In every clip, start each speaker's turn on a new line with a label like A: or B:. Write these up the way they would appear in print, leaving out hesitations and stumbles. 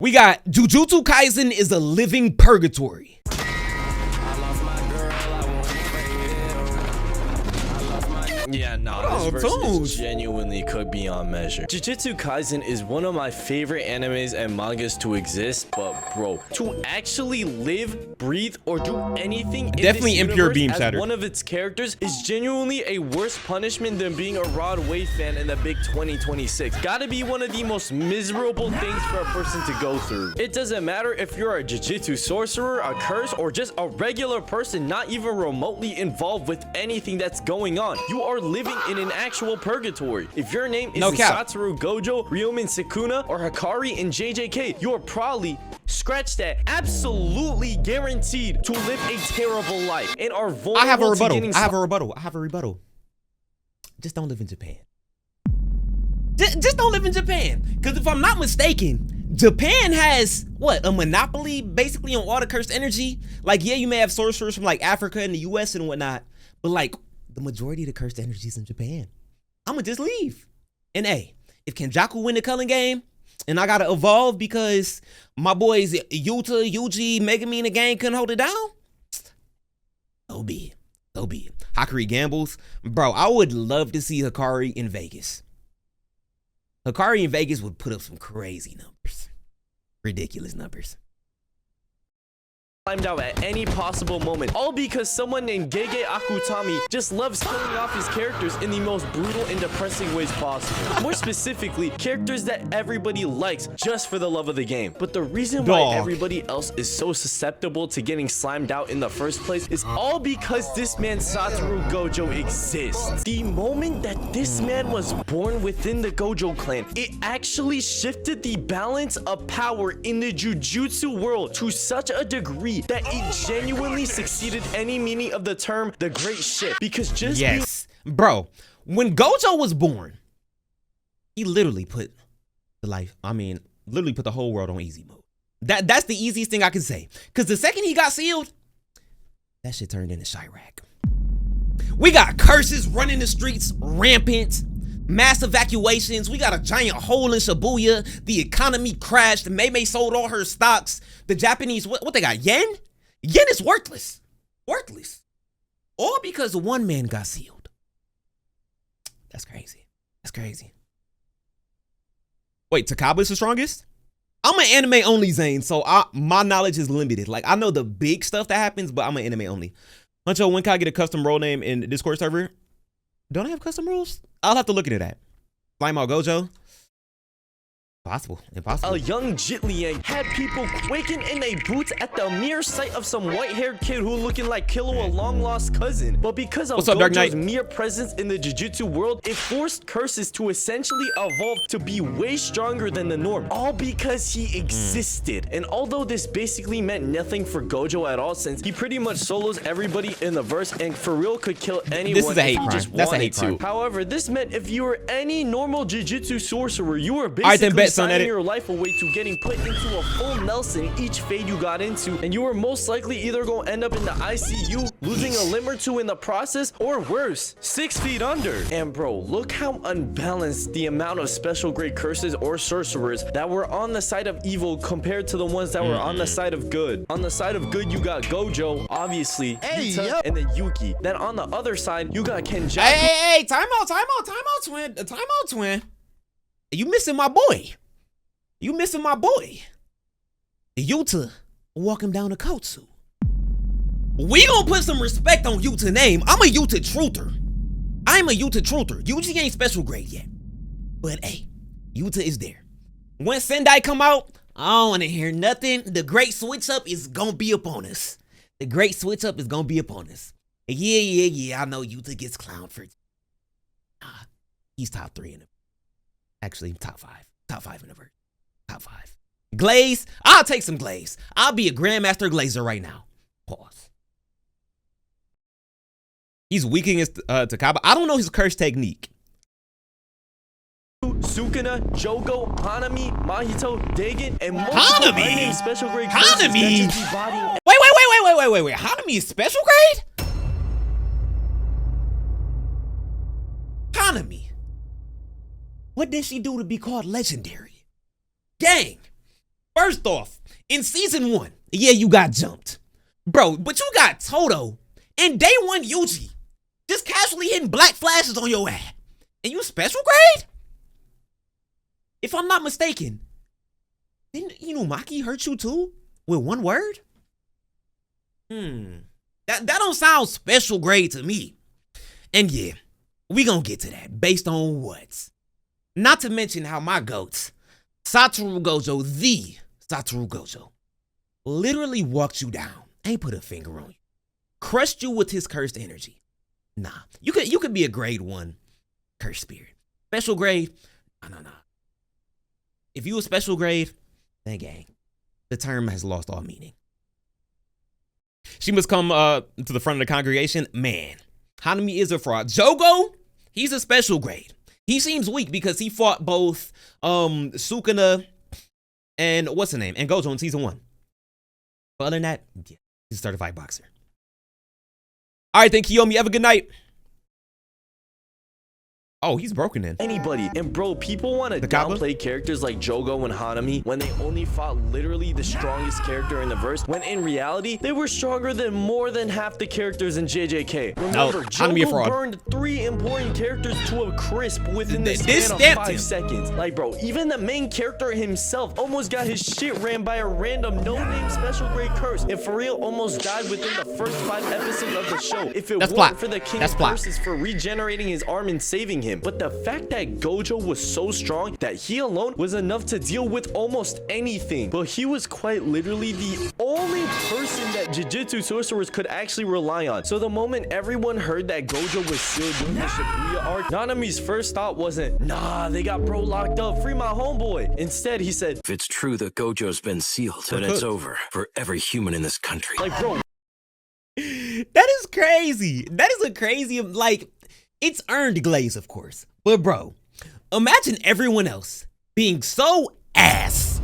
A: We got Jujutsu Kaisen is a living purgatory.
B: Yeah, nah, this verse genuinely could be on measure. Jujutsu Kaisen is one of my favorite animes and mangas to exist, but bro, to actually live, breathe, or do anything
A: definitely
B: in this
A: impure
B: universe
A: beam
B: as
A: shattered.
B: one of its characters is genuinely a worse punishment than being a Rod Wave fan in the big 2026. Gotta be one of the most miserable things for a person to go through. It doesn't matter if you're a Jujutsu sorcerer, a curse, or just a regular person not even remotely involved with anything that's going on. You are living in an actual purgatory. If your name is Satoru Gojo, Ryomen Sukuna, or Hikari in JJK, you are probably, scratch that, absolutely guaranteed to live a terrible life and are vulnerable.
A: I have a rebuttal. Just don't live in Japan. Just don't live in Japan. Because if I'm not mistaken, Japan has what, a monopoly basically on all the cursed energy. Like, yeah, you may have sorcerers from like Africa and the US and whatnot, but like the majority of the cursed energies in Japan. I'ma just leave. And hey, if Kenjaku win the culling game and I gotta evolve because my boys Yuta, Yuji, Megumi, and the gang couldn't hold it down, so be it. So be it. Hikari gambles. Bro, I would love to see Hikari in Vegas. Hikari in Vegas would put up some crazy numbers. Ridiculous numbers.
B: Climbed out at any possible moment, all because someone named Gege Akutami just loves killing off his characters in the most brutal and depressing ways possible. More specifically, characters that everybody likes just for the love of the game. But the reason why everybody else is so susceptible to getting slimed out in the first place is all because this man Satoru Gojo exists. The moment that this man was born within the Gojo clan, it actually shifted the balance of power in the Jujutsu world to such a degree that it genuinely succeeded any meaning of the term the great shift. Because just
A: bro, when Gojo was born, he literally put literally put the whole world on easy mode. That's the easiest thing I can say. Because the second he got sealed, that shit turned into Chirac. We got curses running the streets rampant, mass evacuations. We got a giant hole in Shibuya. The economy crashed. Mei sold all her stocks. The Japanese, what they got? Yen? Yen is worthless. Worthless. All because one man got sealed. That's crazy. That's crazy. Wait, Takaba's the strongest? I'm an anime only Zane, so my knowledge is limited. Like, I know the big stuff that happens, but I'm an anime only. Huncho, when can I get a custom role name in the Discord server? Don't I have custom rules? I'll have to look into that. Slime out Gojo. Impossible.
B: A young Jitliang had people quaking in their boots at the mere sight of some white-haired kid who looking like Killua, a long-lost cousin. But because of Gojo's mere presence in the Jujutsu world, it forced curses to essentially evolve to be way stronger than the norm, all because he existed. And although this basically meant nothing for Gojo at all, since he pretty much solos everybody in the verse and for real could kill anyone if he just wanted to. However, this meant if you were any normal Jujutsu sorcerer, you were basically signing your life away to getting put into a full Nelson each fade you got into, and you were most likely either going to end up in the ICU, losing a limb or two in the process, or worse, 6 feet under. And bro, look how unbalanced the amount of special grade curses or sorcerers that were on the side of evil compared to the ones that were on the side of good. On the side of good, you got Gojo, obviously, Yuta, and then Yuki. Then on the other side, you got Kenjaku.
A: Hey, time out, twin. You missing my boy. Yuta walking down the Kotsu. We gonna put some respect on Yuta's name. I'm a Yuta truther. Yuji ain't special grade yet. But hey, Yuta is there. When Sendai come out, I don't wanna hear nothing. The great switch up is gonna be upon us. Yeah, I know Yuta gets clowned for he's top 3 in the actually top 5 in the verse. Top 5. Glaze, I'll take some glaze. I'll be a Grandmaster Glazer right now. Pause. He's weak against Takaba. I don't know his curse technique.
B: Sukuna, Jogo, Hanami, Mahito, Dagon, and multiple unnamed special grade curses that just be bodying.
A: Wait. Hanami is special grade? Hanami. What did she do to be called legendary? Gang. First off, in season 1, yeah, you got jumped. Bro, but you got Toto and day 1 Yuji just casually hitting black flashes on your ass. And you special grade? If I'm not mistaken, didn't Maki hurt you too? With 1 word? That don't sound special grade to me. And yeah, we gonna get to that based on what? Not to mention how my goats, Satoru Gojo, the Satoru Gojo, literally walked you down, ain't put a finger on you, crushed you with his cursed energy. Nah, you could be a grade 1 cursed spirit. Special grade? Nah. If you a special grade, then gang, the term has lost all meaning. She must come to the front of the congregation. Man, Hanami is a fraud. Jogo, he's a special grade. He seems weak because he fought both Sukuna and what's her name? And Gojo in season 1. But other than that, yeah, he's a certified boxer. All right, then Kiyomi, have a good night. Oh, he's broken in.
B: Anybody. And bro, people want to downplay characters like Jogo and Hanami when they only fought literally the strongest character in the verse, when in reality, they were stronger than more than half the characters in JJK. Remember, Jogo burned 3 important characters to a crisp within the span of 5 seconds. Like, bro, even the main character himself almost got his shit ran by a random no-name special grade curse. And for real, almost died within the first 5 episodes of the show. If it weren't for the King's curses for regenerating his arm and saving him. But the fact that Gojo was so strong that he alone was enough to deal with almost anything. But he was quite literally the only person that Jujutsu sorcerers could actually rely on. So the moment everyone heard that Gojo was sealed during the Shibuya arc, Nanami's first thought wasn't, nah, they got bro locked up, free my homeboy. Instead, he said,
C: if it's true that Gojo's been sealed, then it's over for every human in this country.
B: Like, bro.
A: That is crazy. That is a crazy, like, it's earned glaze, of course. But bro, imagine everyone else being so ass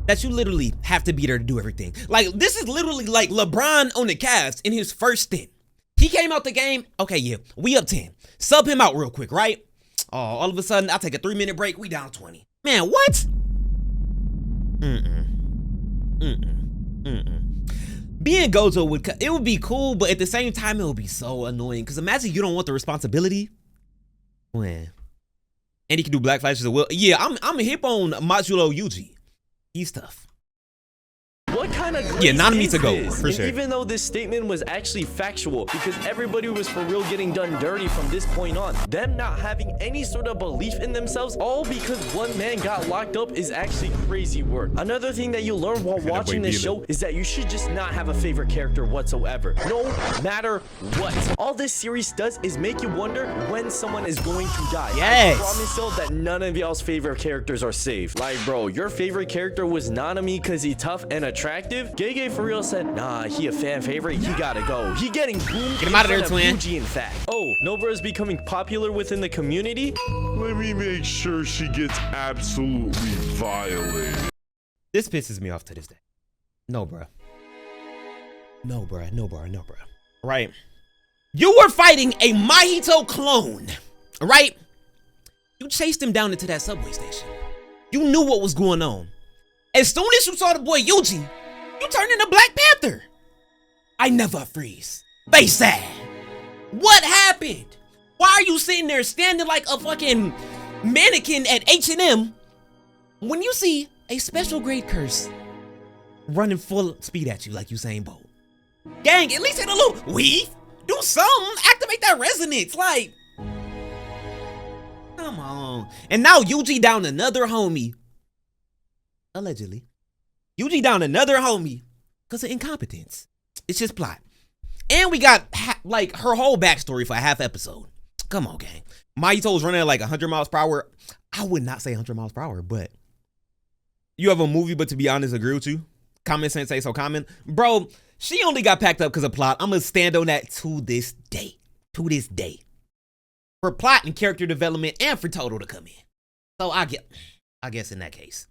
A: that you literally have to be there to do everything. Like, this is literally like LeBron on the Cavs in his first stint. He came out the game, okay, yeah, we up 10. Sub him out real quick, right? Oh, all of a sudden, I'll take a 3-minute break, we down 20. Man, what? Being Gojo it would be cool, but at the same time, it would be so annoying. Because imagine you don't want the responsibility. Man. And he can do black flashes as well. Yeah, I'm hip on Majuro Yuji. He's tough.
B: What kind of
A: Nanami to go, for sure.
B: Even though this statement was actually factual, because everybody was for real getting done dirty from this point on, them not having any sort of belief in themselves, all because one man got locked up, is actually crazy work. Another thing that you learn while watching this show is that you should just not have a favorite character whatsoever, no matter what. All this series does is make you wonder when someone is going to die.
A: Yes.
B: I promise you that none of y'all's favorite characters are safe. Like, bro, your favorite character was Nanami because he's tough and attractive. Gege for real said, nah, he a fan favorite, he gotta go. He getting boomed.
A: Get him out of there, twin.
B: Fuji, in fact. Oh, Nobara is becoming popular within the community?
D: Let me make sure she gets absolutely violated.
A: This pisses me off to this day. No, bruh. Right? You were fighting a Mahito clone, right? You chased him down into that subway station. You knew what was going on. As soon as you saw the boy Yuji, you turned into Black Panther. I never freeze. Face sad. What happened? Why are you sitting there standing like a fucking mannequin at H&M when you see a special grade curse running full speed at you like Usain Bolt? Gang, at least hit a little weave. Do something. Activate that resonance. Like, come on. And now Yuji down another homie. Allegedly. Yuji down another homie because of incompetence. It's just plot. And we got like her whole backstory for a half episode. Come on, gang. Mahito's running at like 100 miles per hour. I would not say 100 miles per hour, but you have a movie, but to be honest, agree with you. Common sense say so common. Bro, she only got packed up because of plot. I'm going to stand on that to this day. To this day. For plot and character development and for Toto to come in. So I guess in that case.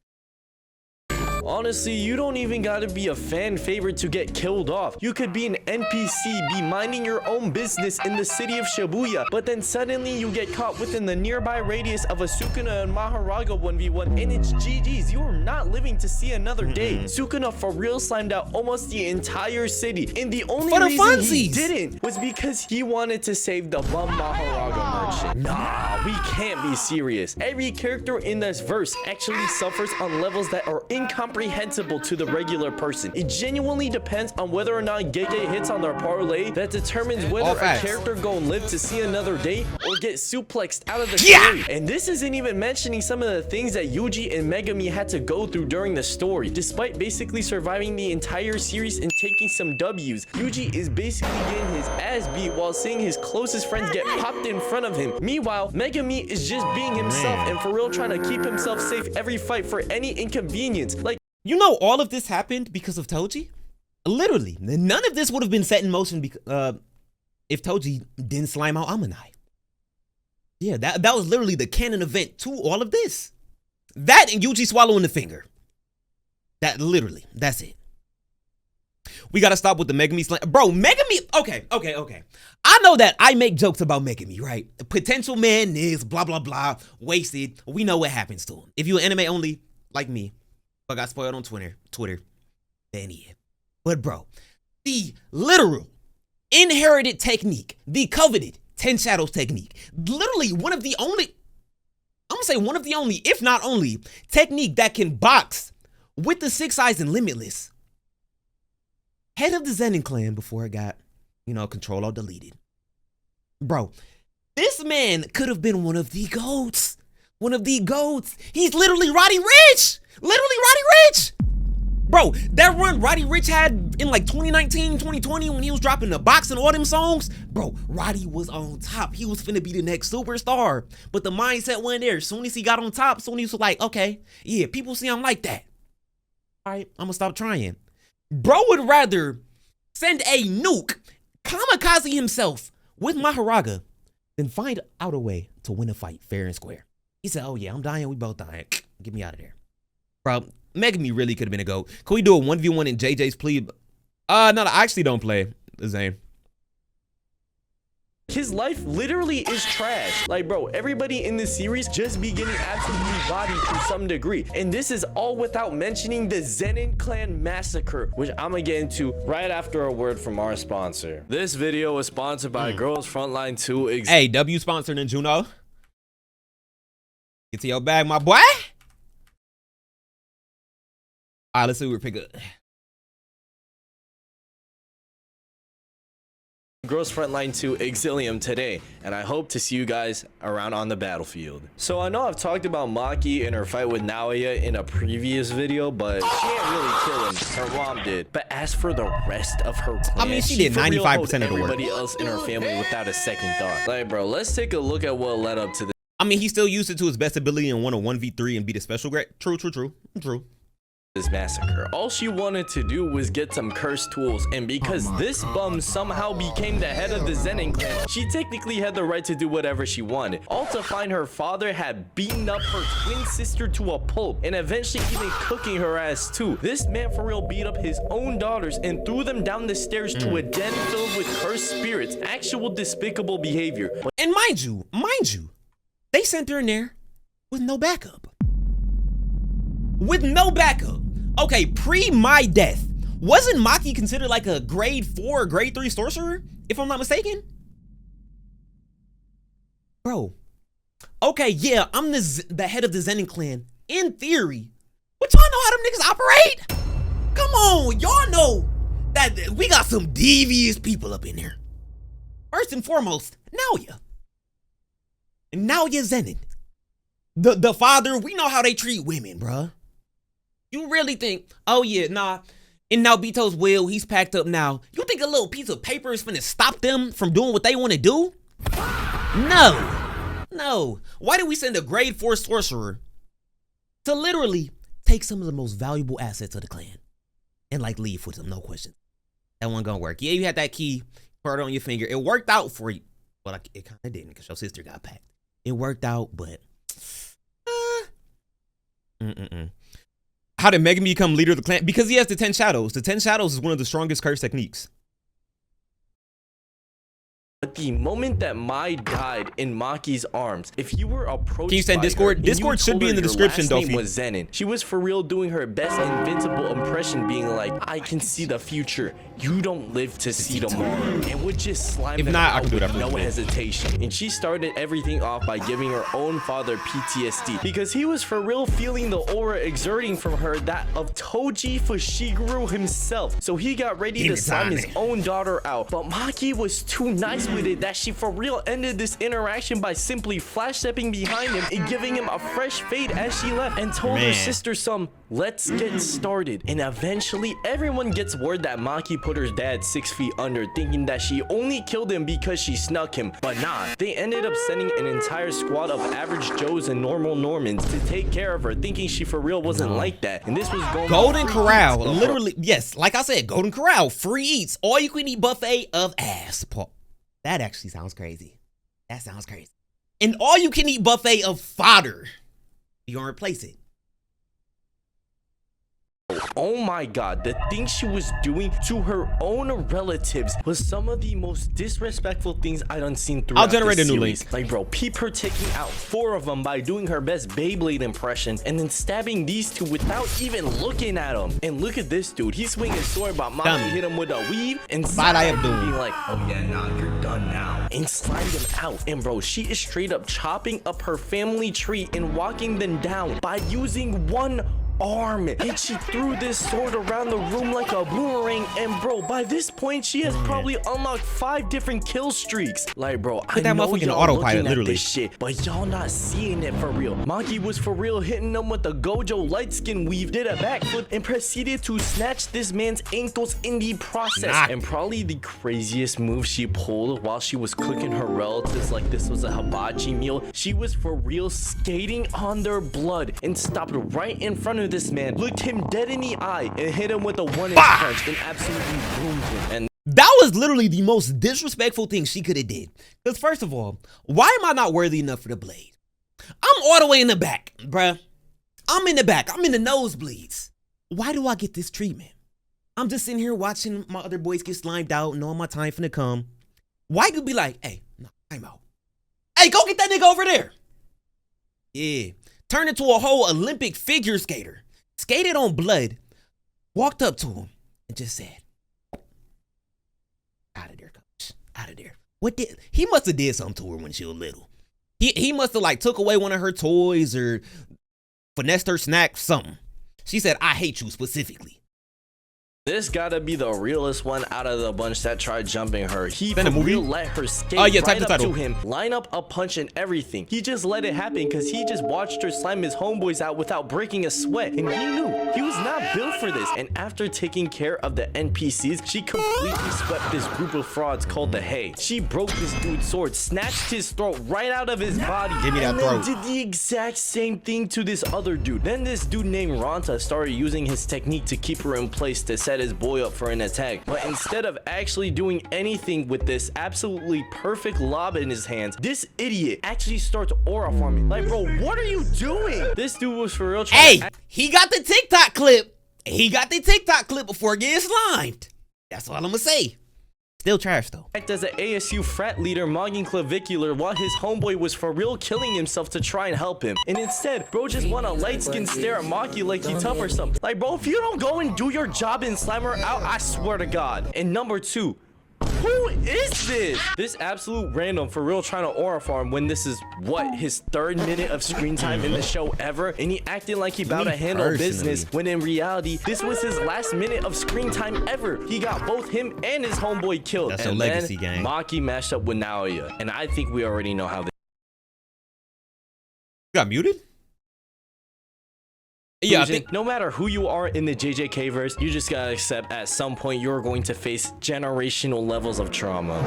B: Honestly, you don't even gotta be a fan favorite to get killed off. You could be an NPC, be minding your own business in the city of Shibuya, but then suddenly you get caught within the nearby radius of a Sukuna and Maharaga 1v1, and it's GG's. You are not living to see another day. Sukuna for real slimed out almost the entire city, and the only reason he didn't was because he wanted to save the bum Maharaga merchant. Nah, we can't be serious. Every character in this verse actually suffers on levels that are incomprehensible to the regular person. It genuinely depends on whether or not Gege hits on their parlay that determines whether a character gon' live to see another day or get suplexed out of the story. And this isn't even mentioning some of the things that Yuji and Megumi had to go through during the story. Despite basically surviving the entire series and taking some W's, Yuji is basically getting his ass beat while seeing his closest friends get popped in front of him. Meanwhile, Megumi is just being himself and for real trying to keep himself safe every fight for any inconvenience. Like,
A: you know, all of this happened because of Toji. Literally, none of this would have been set in motion if Toji didn't slime out Amanai. Yeah, that was literally the canon event to all of this. That and Yuji swallowing the finger. Literally, that's it. We gotta stop with the Megumi slam. Bro, Megumi, okay. I know that I make jokes about Megumi, right? The potential man is blah, blah, blah, wasted. We know what happens to him. If you're anime only, like me, but got spoiled on Twitter, then yeah. But bro, the literal inherited technique, the coveted 10 Shadows technique, literally one of the only, if not only, technique that can box with the 6 Eyes and Limitless. Head of the Zenin clan before it got, control or deleted. Bro, this man could have been one of the goats. He's literally Roddy Ricch. Bro, that run Roddy Ricch had in like 2019, 2020 when he was dropping the box and all them songs, bro, Roddy was on top. He was finna be the next superstar. But the mindset wasn't there. As soon as he got on top, he was like, okay, yeah, people see I'm like that. All right, I'm gonna stop trying. Bro would rather send a nuke, kamikaze himself with Maharaga, than find out a way to win a fight fair and square. He said, oh yeah, I'm dying, we both dying. Get me out of there. Bro, Megumi really could have been a GOAT. Can we do a 1v1 in JJ's plea? No, I actually don't play Zane.
B: His life literally is trash. Like, bro, everybody in this series just be getting absolutely bodied to some degree. And this is all without mentioning the Zenin clan massacre, which I'm gonna get into right after a word from our sponsor. This video is sponsored by Girls Frontline 2.
A: Hey, W sponsor Nenjuno. Get to your bag, my boy. All right, let's see what we pick up.
B: Girls Frontline 2 Exilium today, and I hope to see you guys around on the battlefield. So I know I've talked about Maki and her fight with Naoya in a previous video, but she ain't really killing. Her mom did. But as for the rest of her clan,
A: I mean, she did 95% of the work.
B: Everybody else in her family without a second thought. Like, bro, let's take a look at what led up to this.
A: I mean, he still used it to his best ability and won a 1v3 and beat a special grade. True.
B: This massacre. All she wanted to do was get some cursed tools, and because this bum somehow became the head of the Zenin clan, she technically had the right to do whatever she wanted. All to find her father had beaten up her twin sister to a pulp and eventually even cooking her ass too. This man for real beat up his own daughters and threw them down the stairs to a den filled with cursed spirits. Actual despicable behavior.
A: And mind you, they sent her in there with no backup. Okay, pre my death, wasn't Maki considered like a grade 4 or grade 3 sorcerer, if I'm not mistaken? Bro, okay, yeah, I'm the head of the Zenin clan, in theory, but y'all know how them niggas operate? Come on, y'all know that we got some devious people up in here. First and foremost, Naoya Zenin. The father, we know how they treat women, bruh. You really think, oh yeah, nah, in Naobito's will, he's packed up now. You think a little piece of paper is finna stop them from doing what they want to do? No. Why did we send a grade 4 sorcerer to literally take some of the most valuable assets of the clan and like leave with them, no question? That wasn't gonna work. Yeah, you had that key, put it on your finger. It worked out for you, but it kind of didn't because your sister got packed. It worked out, but How did Megumi become leader of the clan? Because he has the 10 shadows. The 10 shadows is one of the strongest curse techniques.
B: But the moment that Mai died in Maki's arms, if you were approached
A: Can you send
B: by
A: Discord?
B: her,
A: Discord should be in the description,
B: though.
A: Dofi.
B: Was Zenin. She was for real doing her best invincible impression, being like, "I can see the future. You don't live to see tomorrow," and would just slime them
A: not, I
B: out
A: can do
B: with
A: that
B: no hesitation. And she started everything off by giving her own father PTSD because he was for real feeling the aura exerting from her that of Toji Fushiguro himself. So he got ready to slime his own daughter out, but Maki was too nice with it that she for real ended this interaction by simply flash stepping behind him and giving him a fresh fade as she left and told her sister some, "Let's get started." And eventually everyone gets word that Maki put her dad 6 feet under, thinking that she only killed him because she snuck him, but nah, they ended up sending an entire squad of average Joes and normal Normans to take care of her, thinking she for real wasn't like that. And this was
A: Golden Corral, literally, yes, like I said, Golden Corral, free eats, all you can eat buffet of ass. That actually sounds crazy. That sounds crazy. An all-you-can-eat buffet of fodder. You gonna replace it?
B: Oh my god, the things she was doing to her own relatives was some of the most disrespectful things I done seen throughout.
A: I'll generate a new
B: series.
A: link.
B: Like, bro, peep her taking out 4 of them by doing her best Beyblade impression and then stabbing these 2 without even looking at them. And look at this dude, he's swinging his sword, but Maki hit him with a weave and being like, "Oh yeah, nah, you're done now," and slimed him out. And bro, she is straight up chopping up her family tree and walking them down by using one arm, and she threw this sword around the room like a boomerang. And bro, by this point she has probably unlocked 5 different kill streaks. Like, bro, I know y'all autopilot literally this shit, but y'all not seeing it for real. Maki was for real hitting them with the Gojo light skin weave, did a backflip, and proceeded to snatch this man's ankles in the process. And probably the craziest move she pulled while she was cooking her relatives like this was a hibachi meal, she was for real skating on their blood and stopped right in front of this man, looked him dead in the eye, and hit him with a 1-inch punch and absolutely boomed him. And
A: that was literally the most disrespectful thing she could have did. Because first of all, why am I not worthy enough for the blade? I'm all the way in the back, bruh. I'm in the back. I'm in the nosebleeds. Why do I get this treatment? I'm just sitting here watching my other boys get slimed out, knowing my time finna come. Why you be like, "Hey, no, I'm out. Hey, go get that nigga over there." Yeah. Turned into a whole Olympic figure skater. Skated on blood. Walked up to him and just said, "Out of there, coach. Out of there." What did he must have did something to her when she was little. He must have like took away one of her toys or finessed her snack, something. She said, "I hate you specifically."
B: this gotta be the realest one out of the bunch that tried jumping her. He for real let her skate right up to him, line up a punch and everything. He just let it happen because he just watched her slam his homeboys out without breaking a sweat, and he knew he was not built for this. And after taking care of the NPCs, she completely swept this group of frauds called the Hay. She broke this dude's sword, snatched his throat right out of his body, and then did the exact same thing to this other dude. Then this dude named Ranta started using his technique to keep her in place to set his boy up for an attack. But instead of actually doing anything with this absolutely perfect lob in his hands, this idiot actually starts aura farming. Like, bro, what are you doing? This dude was for real trying to
A: he got the TikTok clip. He got the TikTok clip before getting slimed. That's all I'm gonna say. Still trash though.
B: Act as an ASU frat leader mogging clavicular while his homeboy was for real killing himself to try and help him. And instead, bro just want a light skin stare at Maki like he tough or something. Like, bro, if you don't go and do your job and slam her out, I swear to God. And number two, who is this? This absolute random for real trying to aura farm when this is what, his 3rd minute of screen time in the show ever, and he acting like he about to handle business when in reality this was his last minute of screen time ever. He got both him and his homeboy killed.
A: That's
B: and
A: a legacy
B: then
A: gang.
B: Maki matched up with Naoya, and I think we already know how they
A: got muted. Yeah, I think
B: no matter who you are in the JJK verse, you just gotta accept at some point you're going to face generational levels of trauma.